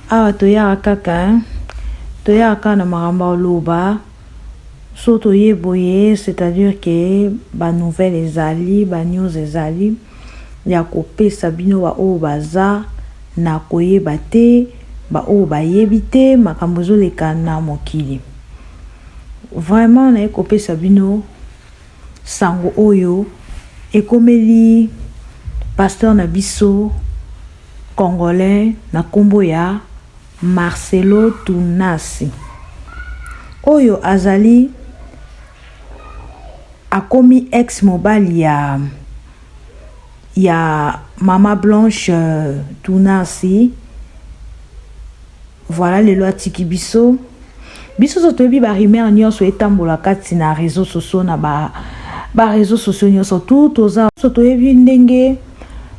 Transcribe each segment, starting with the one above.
awa toyaka kaka toyaka na makambo loba so toyeboye, c'est-à-dire que ba nouvelle ezali ba news ezali ya kopesa bino ba oyo baza na koyeba te ba oyo bayebi te makambo ezoleka na mokili. Vraiment na kopesa bino sango oyo ekomeli pasteur na biso congolais na kombo ya Marcelo Tunasi. Oyo azali akomi ex mobile ya Mama Blanche Tunasi. Voilà le loi tiki biso. Biso so toyebi ba rumeur nyonso etambola kati na réseaux sociaux na ba réseaux sociaux nyonso tout oza so toyebi ndenge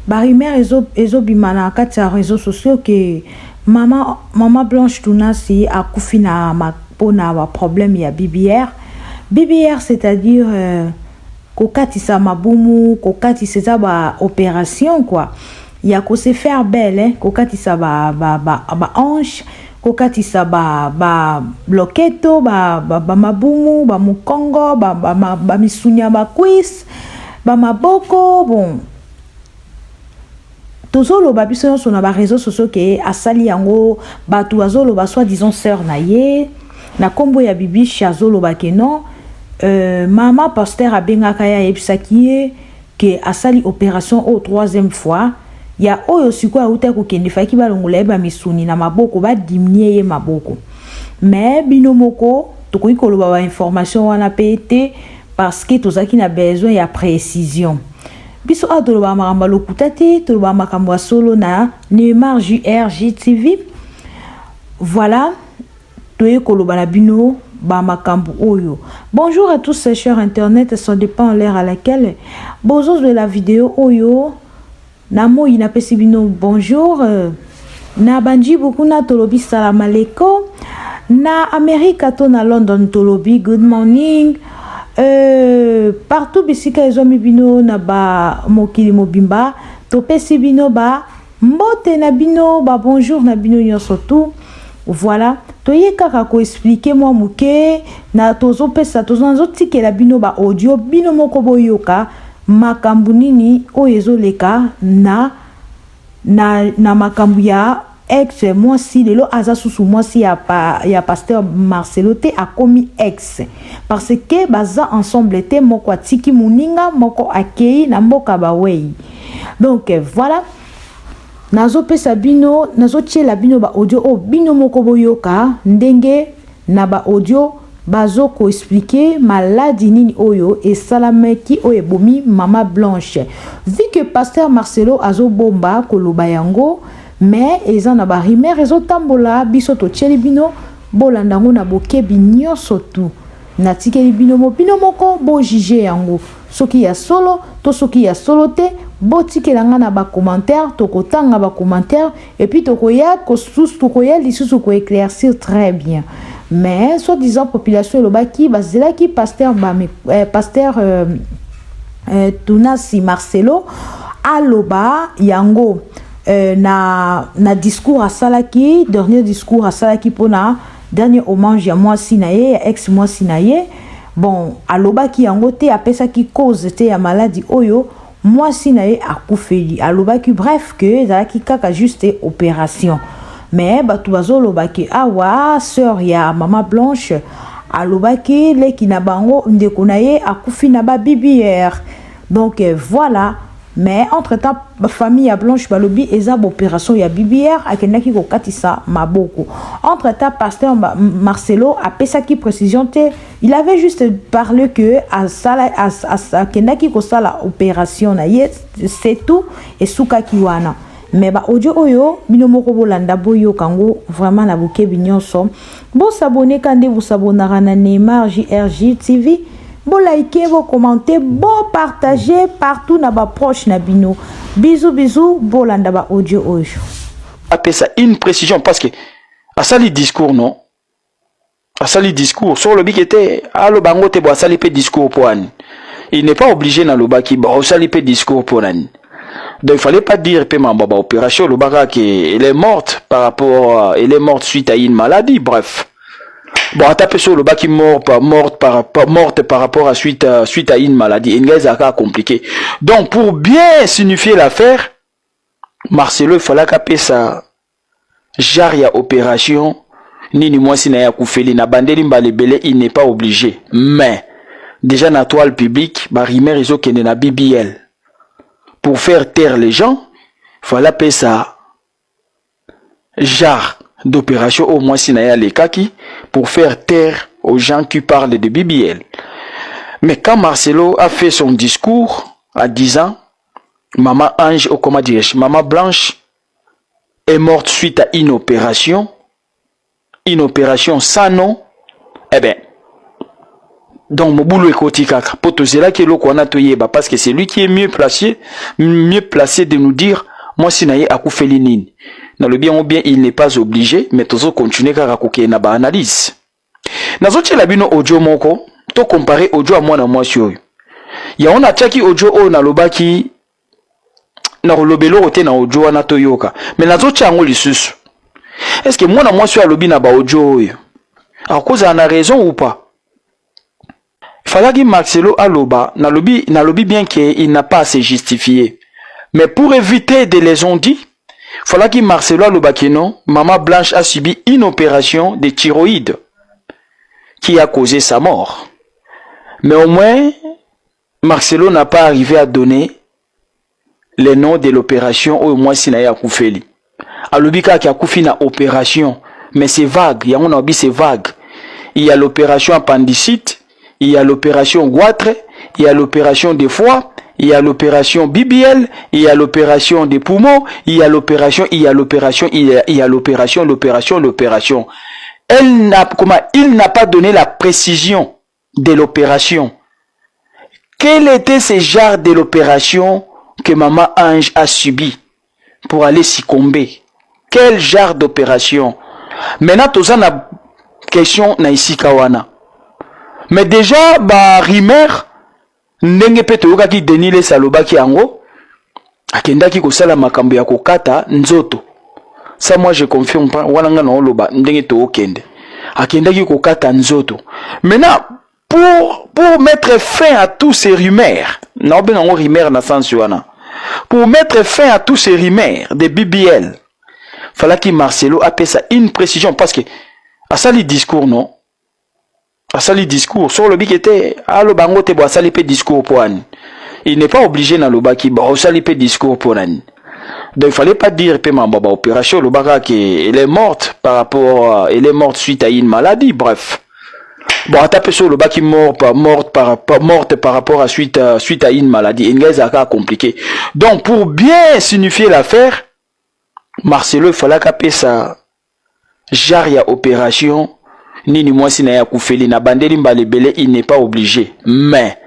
ba rumeur ezobima na kati ya réseaux sociaux que Mama Blanche Tunasi akufi na pona ba problème ya BBR. BBR c'est-à-dire kokatisa mabumu, kokatisa ba opération quoi. Il y a ko se faire belle hein, kokatisa ba hanche, kokatisa ba bloqueto, ba mabumu, ba mukongo, ba misunya ba cuisse, ba maboko, bon. Tozolo ba biso sur na ba réseaux sociaux ke asali yango ba tuazolo ba soit disons sœur na ye na kombo ya bibi chazolo ba ke non mama pasteur abengaka ya ebisaki ke asali opération au troisième fois ya oyo siko auta ko kende faki balongola ba misuni na maboko ba diminuer ye maboko mais binomoko tokoki koloba ba information wana pété parce que tozaki na besoin ya précision. Biso adoloba makamba lokutati toloba makambo solo na Neymar JRJ TV. Voilà toye koloba na bino ba makambo oyo. Bonjour à tous ces chers internet, ça dépend l'heure à laquelle bozo de la vidéo oyo na mo ina pesi bino bonjour na banji beaucoup na tolobi salam alaikum na America to na London tolobi good morning. Partout bisika ezomi bino na ba mokili mobimba to pesi bino ba mbote na bino ba bonjour na bino nyonso tout. Voilà toye kaka ko expliquer moi muke na tozo pesa tozo nzo tikela bino ba audio bino moko boyoka makambu nini oyo ezoleka na makambu ya ex moi si lelo aza susu moi si ya pasteur Marcelo te akomi ex parce que baza ensemble te moko atiki muninga moko akei na mboka bawei. Donc voilà nazo pesa bino nazo tiela bino ba audio o bino moko boyoka ndenge na ba audio bazo ko expliquer maladie nini oyo et salameki oyo bomi Mama Blanche vu que pasteur Marcelo azo bomba koloba yango mais eza na ba rumeur ezotambola biso to tieli bino bolanda ngo na bokebi nyonso tu na tikeli bino moko bo juger yango soki ya solo to soki ya solo te bo tikela nga na ba commentaire to kotanga ba commentaire et puis to koya ko sous to koya lisusu ko éclaircir très bien. Mais soit disant population lobaki bazelaki pasteur pasteur Tunasi Marcelo aloba yango na discours à salaki dernier discours à salaki pona dernier hommage à moi sinaye ex moi sinaye bon alobaki yango te apesaki cause te ya maladie oyo moi sinaye akufeli alobaki bref que zalaki kaka juste opération. Mais batu bazolobaki awa sœur ya Mama Blanche alobaki leki na bango ndeko na ye akufi na ba BBR. Donc voilà. Mais entre-temps famille ya Blanche balobi eza opération ya BBR akendaki ko katisa maboko. Entre-temps pasteur Marcelo a pesaki précision te il avait juste parlé que akendaki ko sala opération na ye c'est tout et suka kiwana. Mais ba audio oyo bino moko bolanda boyo kango vraiment na bokebi nyonso bo s'abonner kande vous s'abonnera na Neymar JRJ TV bo liker bo commenter bo partager partout na ba proche na bino bisous bolanda ba audio oyo appelle ça une précision parce que à ça les discours non à ça les discours sur le bic était à le bango te bo ça les discours pour an il n'est pas obligé na le baki bo ça les discours pour an Donc il fallait pas dire que ma baba opération le baga qu'elle est morte par rapport elle est morte suite à une maladie, bref. Bon, à taper sur le bas qui morte par rapport à suite à une maladie. Une gars a compliqué. Donc pour bien signifier l'affaire, Marcelo il fallait caper ça. Jaria opération nini mwasi na ya kufeli na bandeli mbalebele, il n'est pas obligé. Mais déjà na toile publique, ba rimer iso kende na BBL. Pour faire taire les gens, il fallait appeler ça genre d'opération au moins si naya les kaki pour faire taire aux gens qui parlent de BBL. Mais quand Marcelo a fait son discours à 10 ans, Maman Ange, ou comment dirais-je, Maman Blanche est morte suite à une opération sans nom. Eh bien, donc Mobulo Ekoti Kaka, Potozela qui est l'Okwana Toyeba, parce que c'est lui qui est mieux placé de nous dire, moi si naye akufeli nini. Dans le bien ou bien, il n'est pas obligé, mais toujours continuer à raconter na ba analyse. Nazoche la bino audio moko, to comparer audio à moi na moi sur. Ya on a tchaki audio o na lobaki na lobelo rote na audio na toyoka. Mais nazoche ango lisusu. Est-ce que moi na moi sur lobi na ba audio yo? À cause en a raison ou pas? Falagi Marcelo aloba na lobi bien qu'il n'a pas à se justifier. Mais pour éviter de les on-dit, Falagi Marcelo aloba que non, Maman Blanche a subi une opération de thyroïde qui a causé sa mort. Mais au moins, Marcelo n'a pas arrivé à donner le nom de l'opération au moins si na Koufeli. Alobika qui a Koufi na opération, mais c'est vague, il y a on a dit c'est vague. Il y a l'opération appendicite, il y a l'opération goitre, il y a l'opération des foie, il y a l'opération BBL, il y a l'opération des poumons, il y a l'opération. Il n'a pas donné la précision de l'opération. Quel était ce genre de l'opération que Maman Ange a subi pour aller succomber? Quel genre d'opération? Maintenant, tout ça n'a question na ici kawana. Mais déjà, ba rimer ndenge pe toyoka ki denile saloba ki ango akendaki kosala makambo ya kokata nzoto. Ça moi je confirme pas wananga na oloba ndenge to okende. Akendaki kokata nzoto. Maintenant pour mettre fin à tous ces rumeurs, na ben ngo rumeur na sens wana. Pour mettre fin à tous ces rumeurs de BBL, fallait que Marcelo appelle ça une précision parce que à ça les discours non. À ça les discours sur le bic était allo bango te bo ça les discours pour an. Il n'est pas obligé na loba ki bo ça les discours pour an. Donc il fallait pas dire que ma baba opération le baga qui elle est morte par rapport elle est morte suite à une maladie, bref. Bon, à taper sur le bas qui morte par rapport à suite à une maladie. Une gars a compliqué. Donc pour bien signifier l'affaire, Marcelo il fallait caper ça. Jaria opération nini mwasi na ya kufeli na bandeli mbalebele, il n'est pas obligé. Mais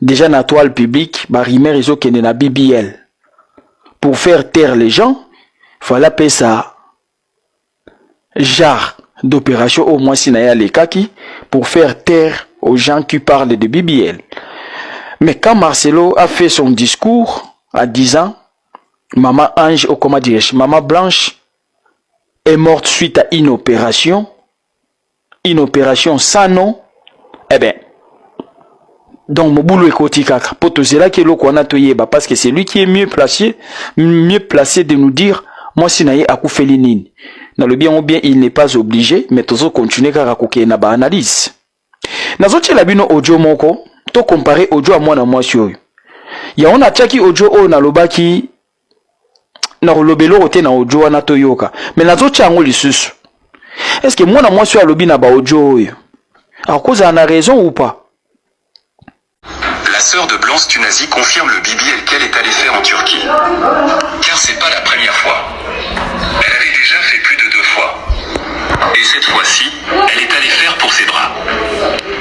déjà na toile publique, ba rimer iso kende na BBL. Pour faire taire les gens, il fallait appeler ça genre d'opération au moins si na ya les kaki pour faire taire aux gens qui parlent de BBL. Mais quand Marcelo a fait son discours à 10 ans, Maman Ange, ou comment dirais-je, Maman Blanche est morte suite à une opération sans nom. Eh bien, donc Mobulo Ekoti Kaka, Potozela qui est l'Okwana Toyeba, parce que c'est lui qui est mieux placé de nous dire, moi si naye akufeli nini. Dans le bien ou bien, il n'est pas obligé, mais toujours continuer à raconter na ba analyse. Nazoche la bino audio moko, to comparer audio à moi na moi sur. Ya on a tchaki audio o na lobaki na lobelo rote na audio na toyoka. Mais nazoche ango lisusu. Est-ce que moi na moi sur lobi na ba audio yo? À cause en a raison ou pas? La sœur de Blanche Tunazi confirme le BBL qu'elle est allée faire en Turquie. Car c'est pas la première fois. Elle avait déjà fait plus de 2 fois. Et cette fois-ci, elle est allée faire pour ses bras.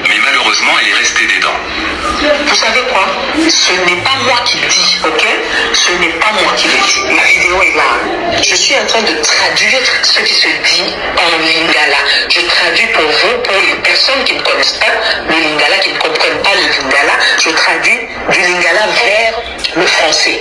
Mais malheureusement, elle est restée des dents. Vous savez quoi? Ce n'est pas moi qui le dis, ok? Ce n'est pas moi qui le dis. La vidéo est là. Je suis en train de traduire ce qui se dit en lingala. Je traduis pour vous, pour les personnes qui ne connaissent pas le lingala, qui ne comprennent pas le lingala. Je traduis du lingala vers le français.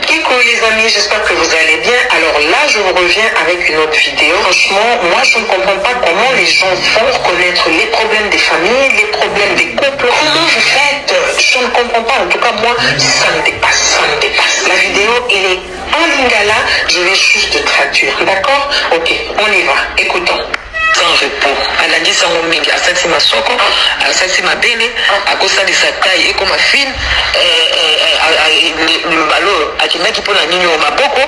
Kiko les amis, j'espère que vous allez bien. Alors là, je vous reviens avec une autre vidéo. Franchement, moi je ne comprends pas comment les gens font reconnaître les problèmes des familles, les problèmes des couples. Comment vous faites? Je ne comprends pas. En tout cas, moi, ça me dépasse, ça me dépasse. La vidéo, elle est en lingala. Je vais juste traduire. D'accord? Ok, on y va. Écoutons. Sans repos alandi sango mingi asali masoko asali mabele akosalisa taille ekoma fine mbalo akendaki mpona nini o maboko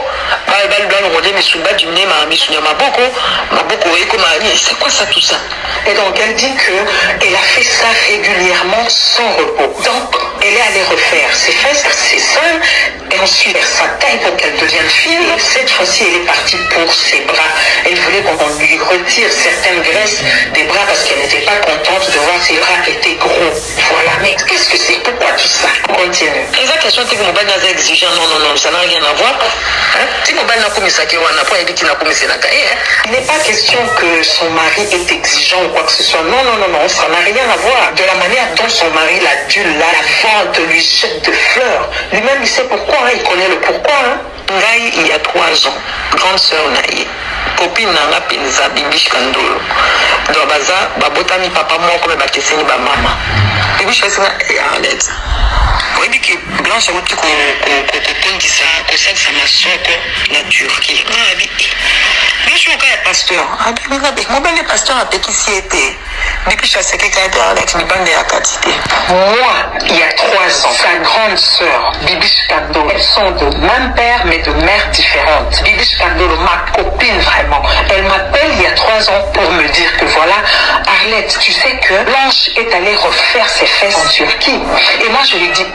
balongolia misumba du nez misu ya maboko ekoma c'est quoi ça tout ça? Et donc elle dit que elle a fait ça régulièrement sans repos. Donc elle est allée refaire ses fesses, ses seins et ensuite sa taille pour qu'elle devienne fine. Cette fois-ci elle est partie pour ses bras. Elle voulait qu'on lui retire certaines graisses des bras parce qu'elle n'était pas contente de voir ses bras étaient gros. Voilà, mais qu'est-ce que c'est? Pourquoi tout ça? On continue. La question c'est que mon bal est exigeant. Non, ça n'a rien à voir. Si mon bal n'a pas mis ça, il n'est pas question que son mari est exigeant ou quoi que ce soit. Non, ça n'a rien à voir. De la manière dont son mari l'adule, la vente, lui jette de fleurs. Lui-même, il sait pourquoi, il connaît le pourquoi. Ngai, il y a 3 ans, grande sœur Naïe, copine Nanga Penza, Bibiche Kandolo. Donc, baza, babotami papa moko me bateseni ba mama. Bibiche Kandolo, Arlette. Oui, mais que Blanche a dit qu'on ça masoko la Turquie. Bien sûr qu'il y a pasteur. Mon ben pasteur a petit si été. Depuis que je sais qu'il y a Arlette, il bande à quantité. Moi, il y a 3 ans, sa grande sœur, Bibiche Kandolo, elles sont de même père, mais de mères différentes. Bibiche Kandolo, ma copine vraiment, elle m'appelle il y a 3 ans pour me dire que voilà, Arlette, tu sais que Blanche est allée refaire ses fesses en Turquie. Et moi, je lui dis,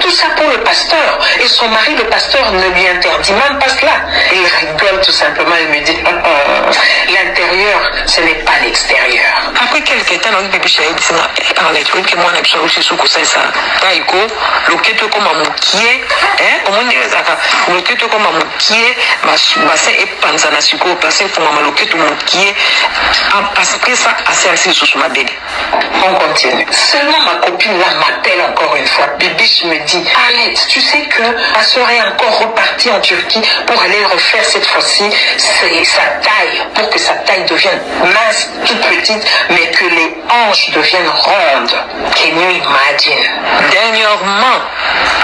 tout ça pour le pasteur. Et son mari, le pasteur, ne lui interdit même pas cela. Il rigole tout simplement, il me dit, l'intérieur, ce n'est pas l'extérieur. Après quelques temps, on dit, Arlette, oui, que moi, je suis sous ça. Taïko, le keto comme un moukier, au moins, le keto comme un moukier, bassin et panzana suko, bassin pour maman, le keto moukier, après ça, assez sous ma belle. On continue. Seulement ma copine là m'appelle encore une fois. Bibiche me dit, Arlette, tu sais que ma soeur est encore repartie en Turquie pour aller refaire cette fois-ci sa taille, pour que sa taille devienne mince, toute petite, mais que les hanches deviennent rondes. Can you imagine? Dernièrement,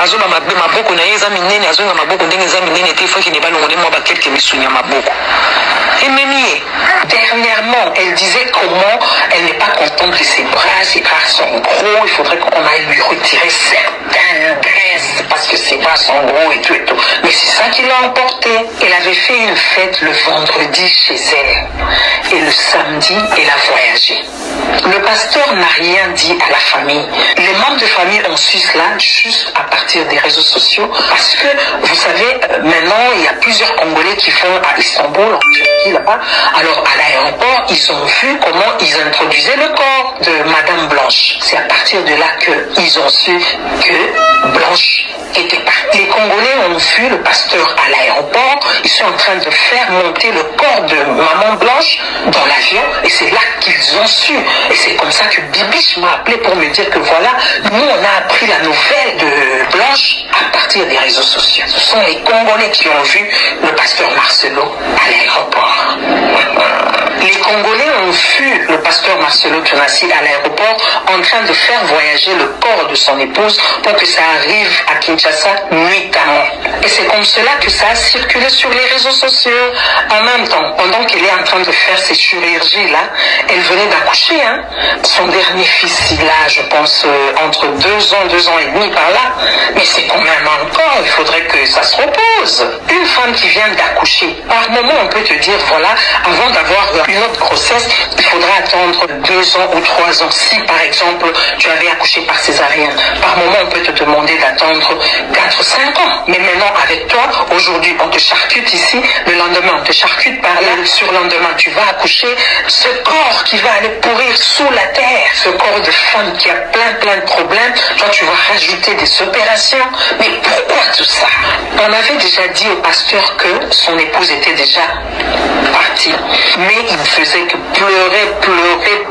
azoba maboko na yeza minene, azonga maboko ndenge za minene te fois qu'il n'est pas longolé moi ba quelques misunya maboko. Et même dernièrement, elle disait comment elle n'est pas contente de ses bras sont gros, il faudrait qu'on aille lui retirer certaines graisses parce que ses bras sont gros et tout et tout. Mais c'est ça qui l'a emporté. Elle avait fait une fête le vendredi chez elle et le samedi, elle a voyagé. Le pasteur n'a rien dit à la famille. Les membres de famille ont su cela juste à partir des réseaux sociaux parce que, vous savez, maintenant, il y a plusieurs Congolais qui vont à Istanbul, en Turquie, là-bas. Alors, à l'aéroport, ils ont vu comment ils introduisaient le corps de Madame Blanche. C'est à partir de là qu'ils ont su que Blanche était partie. Les Congolais ont vu le pasteur à l'aéroport. Ils sont en train de faire monter le corps de Maman Blanche dans l'avion et c'est là qu'ils ont su. Et c'est comme ça que Bibiche m'a appelé pour me dire que voilà, nous on a appris la nouvelle de Blanche à partir des réseaux sociaux. Ce sont les Congolais qui ont vu le pasteur Marcelo à l'aéroport. Les Congolais ont vu le pasteur Marcelo Tonassi à l'aéroport en train de faire voyager le corps de son épouse pour que ça arrive à Kinshasa nuitamment. Et c'est comme cela que ça a circulé sur les réseaux sociaux. En même temps, pendant qu'elle est en train de faire ces chirurgies-là, elle venait d'accoucher. Son dernier fils, il a, je pense, entre 2 ans et demi par là. Mais c'est quand même encore, il faudrait que ça se repose. Une femme qui vient d'accoucher, par moment, on peut te dire, voilà, avant d'avoir une autre grossesse, il faudra attendre 2 ans ou 3 ans. Si par exemple tu avais accouché par césarienne, par moment on peut te demander d'attendre 4-5 ans. Mais maintenant avec toi, aujourd'hui on te charcute ici, le lendemain on te charcute par là, le surlendemain tu vas accoucher, ce corps qui va aller pourrir sous la terre, ce corps de femme qui a plein de problèmes, toi tu vas rajouter des opérations. Mais pourquoi tout ça? On avait déjà dit au pasteur que son épouse était déjà partie, mais il ne faisait que pleurer,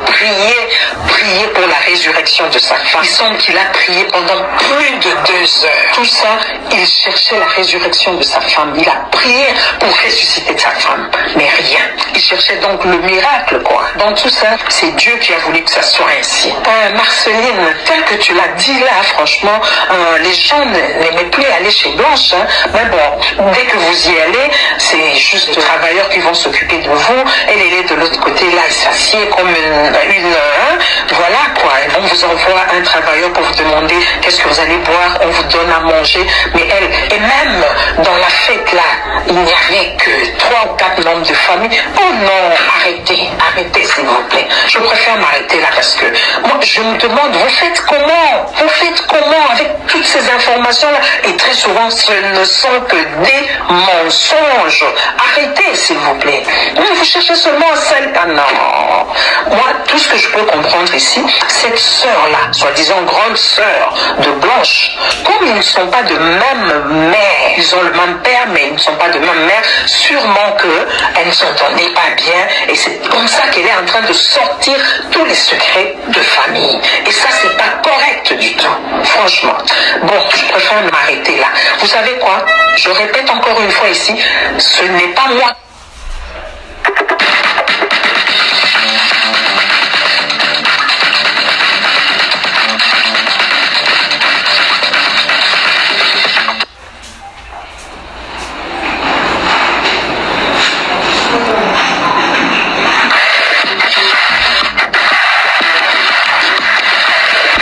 prier pour la résurrection de sa femme. Il semble qu'il a prié pendant plus de 2 heures. Tout ça, il cherchait la résurrection de sa femme. Il a prié pour ressusciter sa femme, mais rien. Il cherchait donc le miracle, quoi. Dans tout ça, c'est Dieu qui a voulu que ça soit ainsi. Marceline, tel que tu l'as dit là, franchement, les gens n'aimaient plus aller chez Blanche, hein. Mais bon, dès que vous y allez, c'est juste les travailleurs qui vont s'occuper de vous. Elle est de l'autre côté, là, il s'assied comme voilà quoi. On vous envoie un travailleur pour vous demander qu'est-ce que vous allez boire, on vous donne à manger. Mais elle, et même dans la fête là, il n'y avait que 3 ou 4 membres de famille. Oh non, arrêtez s'il vous plaît. Je préfère m'arrêter là parce que moi je me demande, vous faites comment avec toutes ces informations là? Et très souvent ce ne sont que des mensonges. Arrêtez s'il vous plaît. Vous cherchez seulement celle. Ah non. Moi, tout ce que je peux comprendre ici, cette sœur-là, soi-disant grande sœur de Blanche, comme ils ne sont pas de même mère, ils ont le même père, mais ils ne sont pas de même mère, sûrement qu'elles ne s'entendaient pas bien, et c'est comme ça qu'elle est en train de sortir tous les secrets de famille. Et ça, c'est pas correct du tout, franchement. Bon, je préfère m'arrêter là. Vous savez quoi? Je répète encore une fois ici, ce n'est pas moi.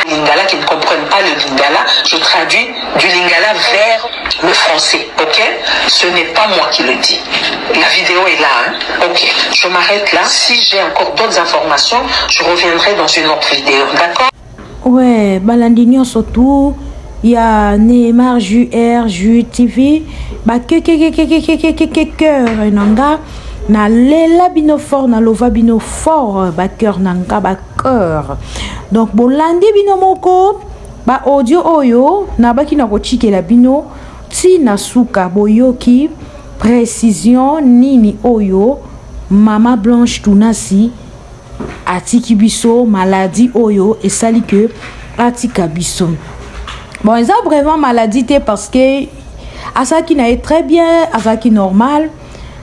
Lingala qui ne comprennent pas le Lingala, je traduis du Lingala vers le français, ok? Ce n'est pas moi qui le dis. La vidéo est là, hein? Ok, je m'arrête là. Si j'ai encore d'autres informations, je reviendrai dans une autre vidéo, d'accord? Ouais, Balandinho surtout, il y a Neymar, JR, JTV, bah cœur, nanga, na lela bino fort, na lova bino fort, bah cœur nanga, bah cœur. Donc bolandi bino moko, bah audio oyo, na baki na kochike la bino, ti na suka boyoki, précision nini oyo, Mama Blanche Tunasi, atiki biso maladie oyo et sali que atika biso. Bon, ils ont vraiment maladie parce que asaki na est très bien, asaki normal,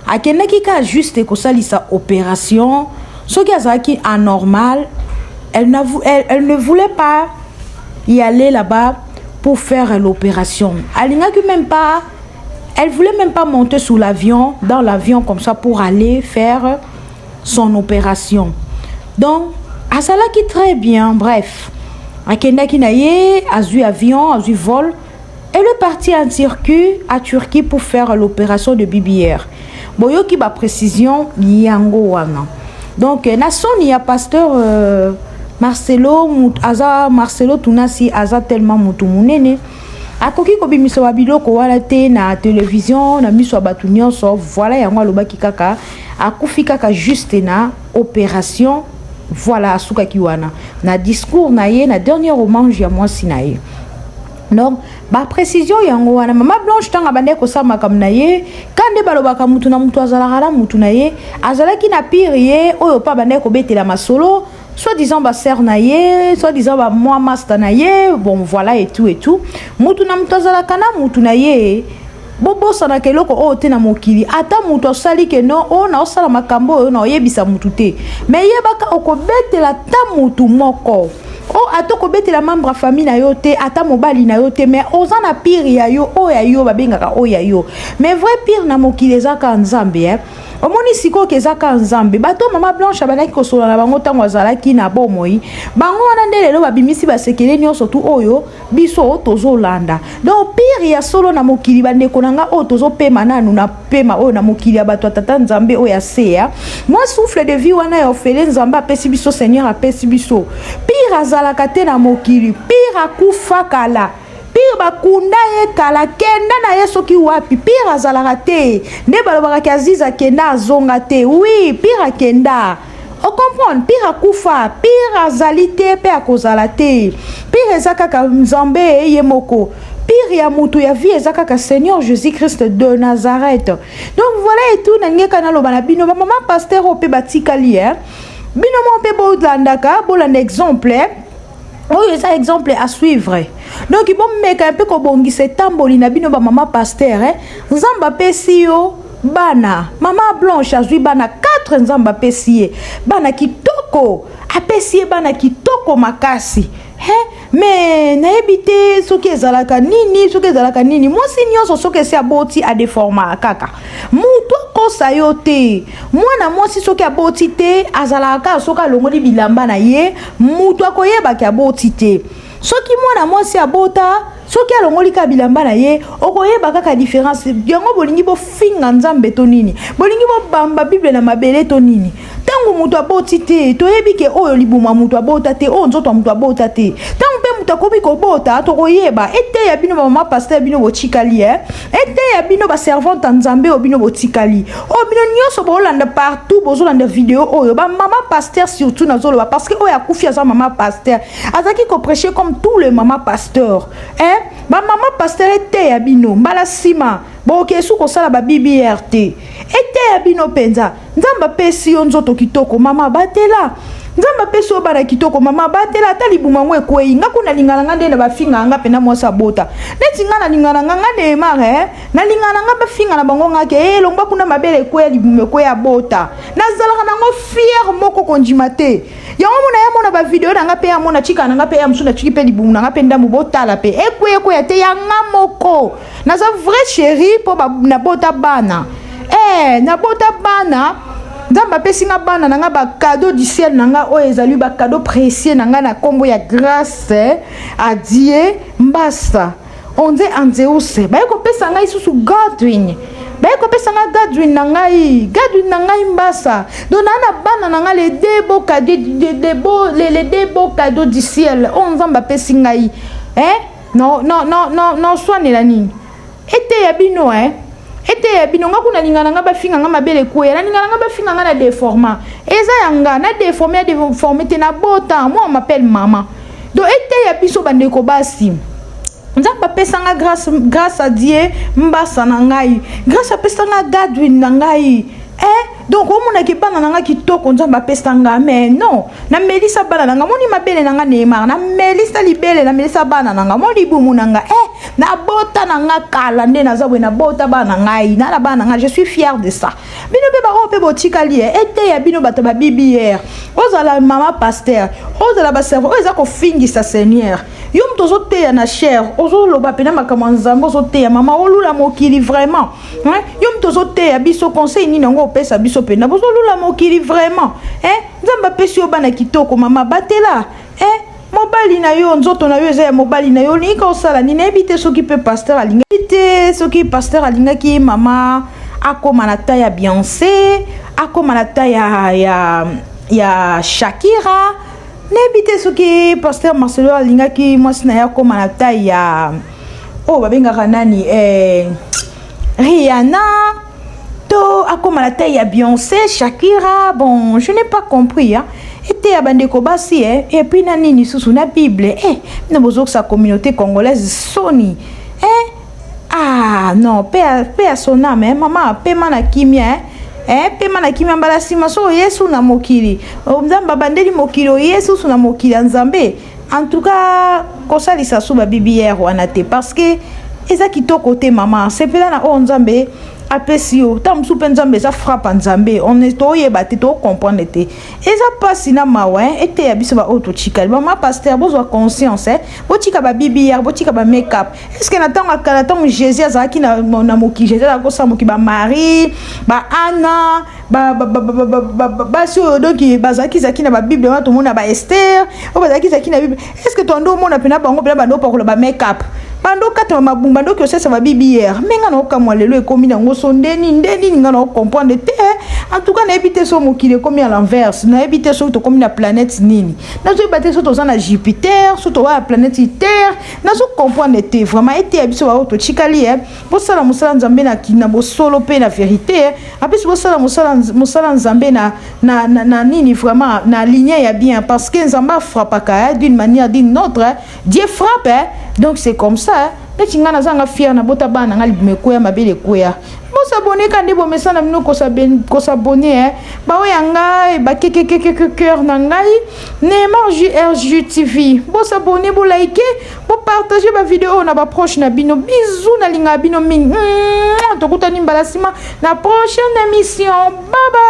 akenaki ka juste ko sali sa opération, ce qui asaki anormal, elle ne voulait pas y aller là-bas pour faire l'opération. Elle voulait même pas monter sous l'avion, dans l'avion comme ça pour aller faire son opération. Donc, Asala qui très bien, bref. Akenda qui naye, azu avion, azu vol. Elle est partie en Turquie pour faire l'opération de BBR. Boyo qui ba précision, yango wana. Donc, nason y a pasteur Marcelo Tunasi aza tellement mutu munene. Akoki ko bimiso babilo ko wala te na télévision, na miso batu nyonso, voilà yango alobaki kaka, akufi kaka juste na opération. Voilà asuka kiwana na discours na ye na dernier roman ya mwasi na ye. Donc ba précision yango wana Mama Blanche tanga bande ko sama kam na ye kande balobaka mutu na mutu azalaka mutu na ye azalaki na pire ye oyo pa bande ko betela masolo soit disant ba sœur na ye soit disant ba moi master na ye, bon voilà et tout mutu na mutu azalaka na mutu na ye bobo sana keloko o te na mokili ata mutu sali ke no o na osala makambo o na oyebisa mutu te mais yebaka okobetela ta mutu moko oh atoko bete la membre famille na yo te ata mobali na yo te mais ozana pire ya yo o ya yo babengaka o ya yo mais vrai pire na mokili ezaka nzambe omoni siko kezaka nzambe bato mama Blanche abanaki kosola na bango tango azalaki na bomoi bango wana nde lelo babimisi basekele nyonso tu oyo biso tozolanda donc pire ya solo na mokili bandeko nanga oyo tozopema nanu na pema oyo na mokili ya bato atata nzambe oyo aseya moi souffle de vie wana ya ofele nzambe apesi biso Seigneur apesi biso pire azalaka te na mokili pire akufa kala pire bakunda ye kala kenda na ye soki wapi pire azalaka te nde balobaka aziza kenda azonga te oui pire akenda o comprendre pire akufa pire azali te pe akozala te pire eza kaka nzambe ye moko pire ya mutu ya vie eza kaka Seigneur Jésus-Christ de Nazareth donc voilà et tout nalingi kana loba na bino ba mama pasteur ope batikali bino mo pe bolandaka bolanda exemple oyo eza exemple à suivre donc bon meka un peu kobongisa tamboli na bino ba mama pasteur nzamba pesi yo bana mama Blanche azwi bana 4 nzamba pesi ye bana kitoko apesi ye bana kitoko makasi mais nayebi te soki ezalaka nini mwasi nyonso soki esi aboti adeforma kaka mutu akosa yo te mwana mwasi soki aboti te azalaka soki alongoli bilamba na ye mutu akoyebaki aboti te soki mwana mwasi abota soki alongoli ka bilamba na ye okoyeba kaka différence yango bolingi bofinga nzambe to nini bolingi bobamba bible na mabele to nini tango mutu aboti te toyebi ke oyo libuma mutu abota te oyo nzoto mutu abota te tango pe mutu akobi kobota tokoyeba ete ya bino mama pasteur bino botikali ete ya bino ba servante nzambe o bino botikali o bino nyonso bolanda partout bozolanda vidéo oyo ba mama pasteur surtout nazoloba parce que oyo akufi aza mama pasteur azaki ko prêcher comme tous les mama pasteurs ba mama pasteur ete ya bino mbala sima bokesu kosala ba BBRT ete ya bino penza nzamba pesi yo nzoto kitoko mama batela nzamba pesi yo bana kitoko mama batela ata libuma ngwe kwei nga kuna lingana nga nde na bafinga nga pena mwasa bota neti nga na lingana nga de mare na lingana nga bafinga na bango nga ke longba kuna mabele kwei libuma kwei ya bota nazalaka nango fier moko konjima te yango mona ya mona ba video na nga pe ya mona chika na nga pe ya msuna chiki pe libuma na nga pe ndamu botala pe ekwe ya te ya nga moko naza vrai chéri po na bota bana na bota bana nzamba pesi nga bana nanga ba cadeau du ciel nanga oyo ezali ba cadeau précieux nanga na kombo ya grâce à Dieu mbasa onze anzeuse ba ko pesa ngai susu Godwin ba ko pesa nga Godwin nangai mbasa donc na bana nanga les deux beaux cadeaux du ciel on nzamba pesi ngai non soigne la nini ete ya bino ete ya bino nga kuna lingana nga bafinga nga mabele kwea na lingana nga bafinga nga na déforma eza yanga na déformé te na bota moi on m'appelle maman donc ete ya biso bandeko basi nzamba pesa nga grâce à Dieu mbasa na ngai grâce à pesa nga Godwin na ngai donc omona ki bana nanga kitoko nzamba pesa nga mais non na melisa bana nanga moni mabele nanga Neymar na melisa libele na melisa bana nanga moni bumu nanga na bota nanga kala nde nazabwe na bota bana ngai na bana nanga je suis fier de ça bino be ba rope botikali ete ya bino bato ba BBR ozala mama pasteur ozala ba serveur oza ko fingisa Seigneur yo mtozo te na cher ozo loba pena makama nzambo ozo te mama olula mokili vraiment yo mtozo te biso conseil ni nango pesa biso pena bozo lula mokili vraiment nzamba pesi yo bana kitoko mama batela mobali na yo nzoto na yo eza ya mobali na yo linga osala nini ebite soki pe pasteur alinga te soki pasteur alinga ki mama akoma na ta ya Beyoncé akoma na ta ya Shakira nebite soki pasteur Marcelo alinga ki mwasi na ya koma na ta ya babengaka nani Rihanna to akoma na ta ya Beyoncé Shakira bon je n'ai pas compris ete ya bandeko basi et puis na nini susu na Bible na bozok sa communauté congolaise soni non pe a son âme mama pe mana kimia pe mana kimia mbala sima so Yesu na mokili nzamba bandeli mokili Yesu na mokili nzambe en tout cas kosalisa suba BBR wana te parce que eza kitoko te mama c'est pela na nzambe apesi yo ta musu pe nzambe eza frappe nzambe on est toyeba te to comprendre te eza pasi na mawa ete ya biso ba auto chikali ba ma pasteur bozwa conscience botika ba bibière botika ba make up est-ce que na tango akala tango Jésus azaki na moki Jésus akosa moki ba Marie ba Anna ba so donc bazaki zaki na ba Bible to mona ba Esther o bazaki zaki na Bible est-ce que tondo mona pena bango pena bando pa ko ba make up bando kata mabumba ndo kyosesa ba bibière menga na okamwa lelo ekomi na ngoso ndeni nga na comprendre te en tout cas na ebite so mokile komi à l'envers na ebite so to komi na planète nini na zo ebate so to za na Jupiter so to wa planète Terre na zo comprendre te vraiment été abiso wa to chikali bo sala musala nzambe na kina bo solo pe na vérité apesi bo sala musala nzambe na nini vraiment na ligne ya bien parce que nzamba frappe d'une manière d'une autre Dieu frappe donc c'est comme ça neti nga nazanga fier na bota bana nga limekoya mabele koya bo s'abonner kandi bo mesana mino ko s'abonner ba oyanga ba cœur na ngai Neymar JRG bo s'abonner bo liker bo partager ba vidéo na ba proche na bino bisous na linga bino mingi to kutani mbalasima na prochaine émission bye bye.